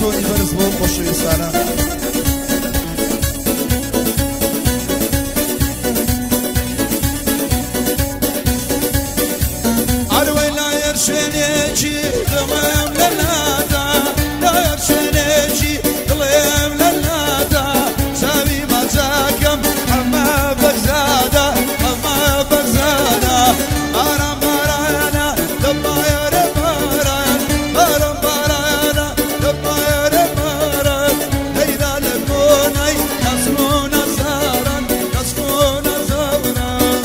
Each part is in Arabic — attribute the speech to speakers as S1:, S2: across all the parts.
S1: چۆنی بەرز بۆ خۆشەویستانە ئەروەی لایەر شوێنێکی دڵێم لە لادا لایەر شوێنێکی دڵێم لە لادا چاوی مەجاکەم ئەمە بەرزادە ئەمە بەرزادە ئارام بارانە دەبایەرە باران ئارام بارانە دەبایەرە باران هەیدا لە کۆنەی کەسمونە زاران کەسمونە زاران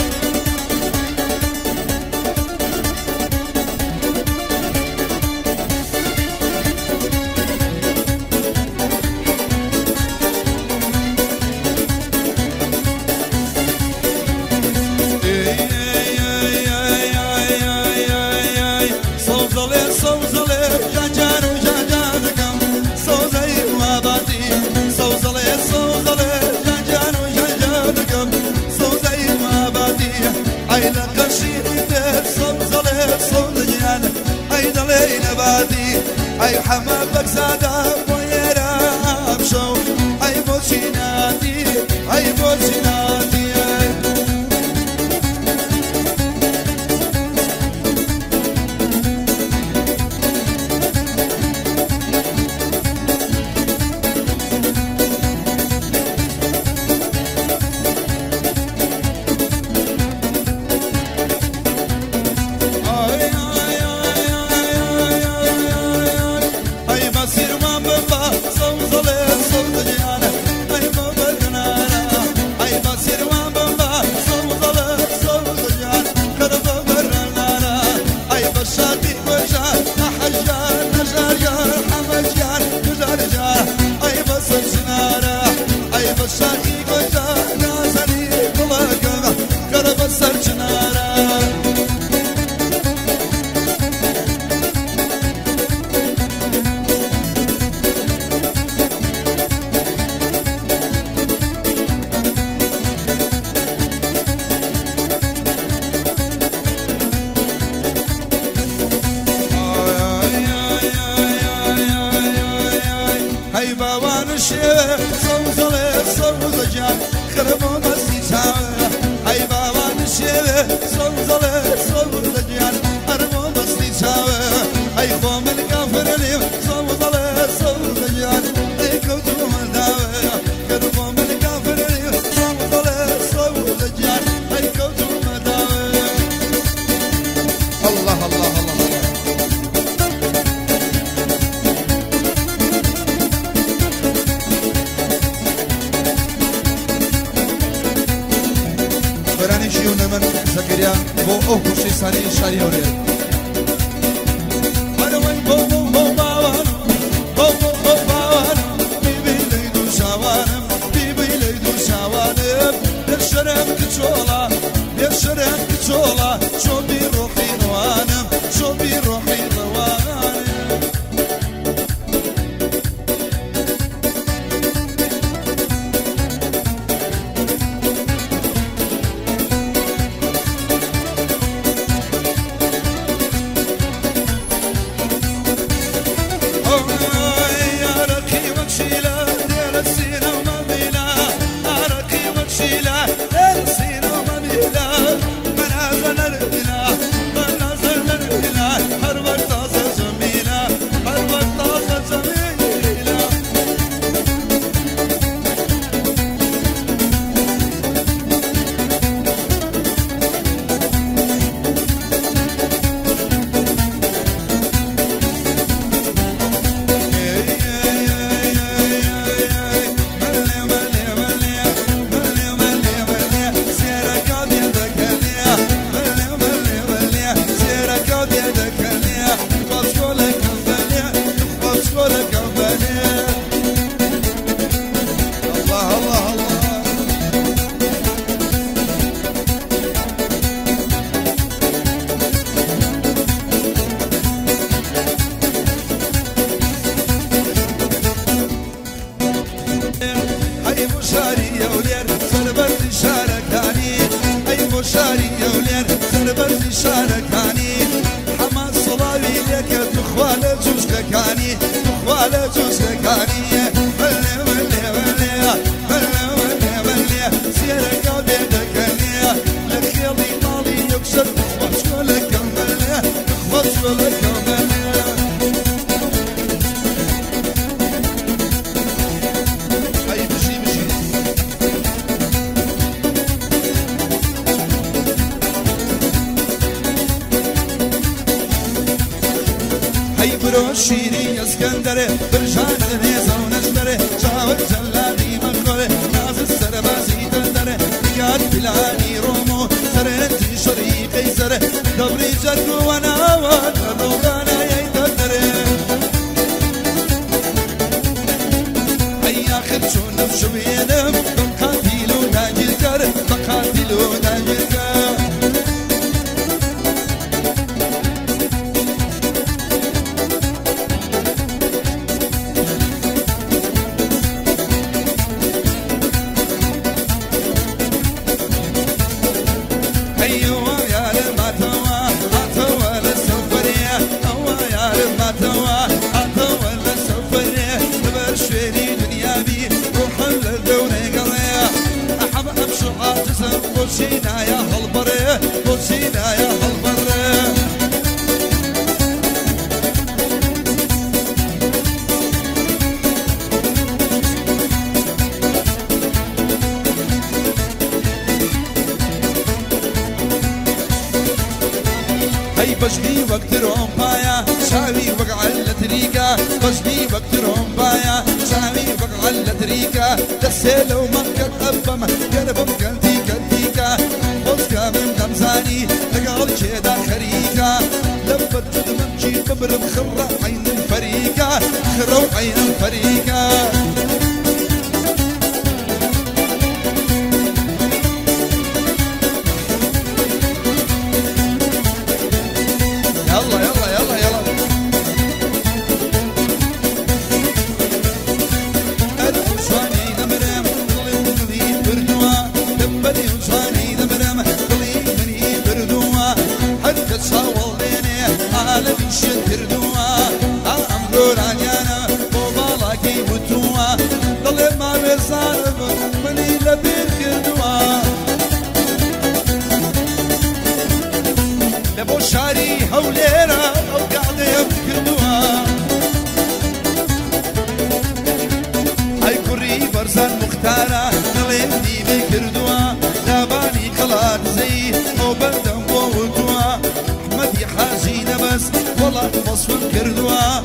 S1: أي حما بكزادا ويرا بشو أي بوشيناتي أي بوشيناتي زكريا بو او كوشي ساري شاري اوري انا وين بو بو بو باوان بو بو بو باوان بيبي ليدو شوانم بيبي ليدو شوانم يشرم كچولا يشرم كچولا شو بيروحي روانم شو بيروحي روانم شاركاني حماس صلاوي لك تخوال جوشكاني تخوال على جوزكانية بلي بلي بلي بلي بلي بلي سيرك بيدك ليه لك يلي مالي يكسر تخبط شولك ملي تخبط شولك ملي هاي مشي مشي هاي برو شيري اسكندري برشان نيزة ونشتري شاور جلادي مخوري ناز السربازي تندري نقاد بلاني رومو سرنتي شريقي سري دبري جرقو وانا وانا روغانا يتندري هاي اخر شو نفشو بينم بقاتلو داجر كر بقاتلو داجر كر بوسينا يا هالبرة بوسينا يا هالبرة هاي بجني وقت رومبايا شاوي وقع التريكا بجني وقت رومبايا شاوي وقع التريكا دسيلو مكة أبما قلبم كنتي كنتيكا خوزكا من دمزاني لقال كيدا خريكا لبت جد ممشي ببرم خرة عين فريكا خرو عين فريكا يلا يلا يلا يلا الوشاني دمرم ضلي مني بردوا دبلي وشاني دمرم ضلي مني بردوا حتى تصاول ليني على بيشن تردوا امرو رانيانا وبالاكي بتوا ضلي ما بيصارب مني لبير كردوا لبو شاري هوليرا او قاعدة يبكردوها هاي كوري برزان مختارة نليمني بكردوها لاباني قلاد زي او بردم ووتوها احمدي حاجي نبس والله مصفن كردوها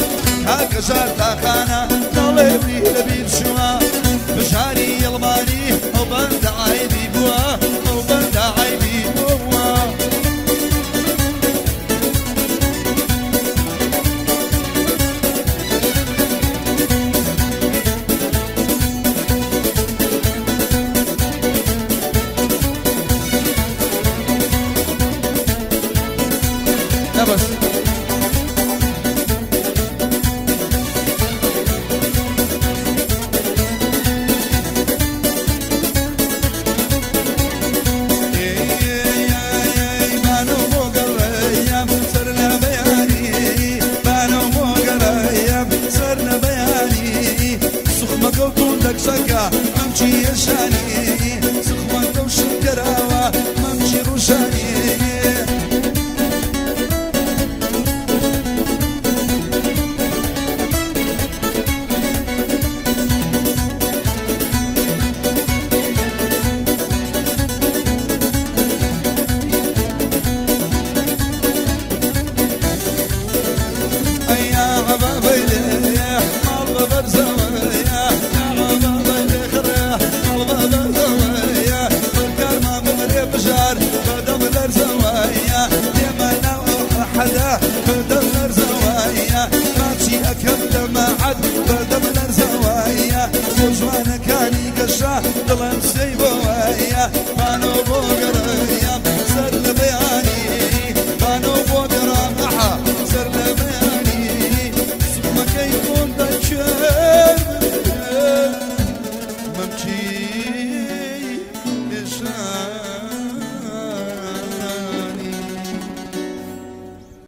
S1: هاكا جار تاخانا نليمني لبيب شوها بشاري يلماني او بند عيبي بوا او بند عيبي بوا بس شكا ممشي يشاني سخوان دوش الكراوة ممشي روشاني دڵم سەی بۆ وایە مانەوە بۆ گەڕ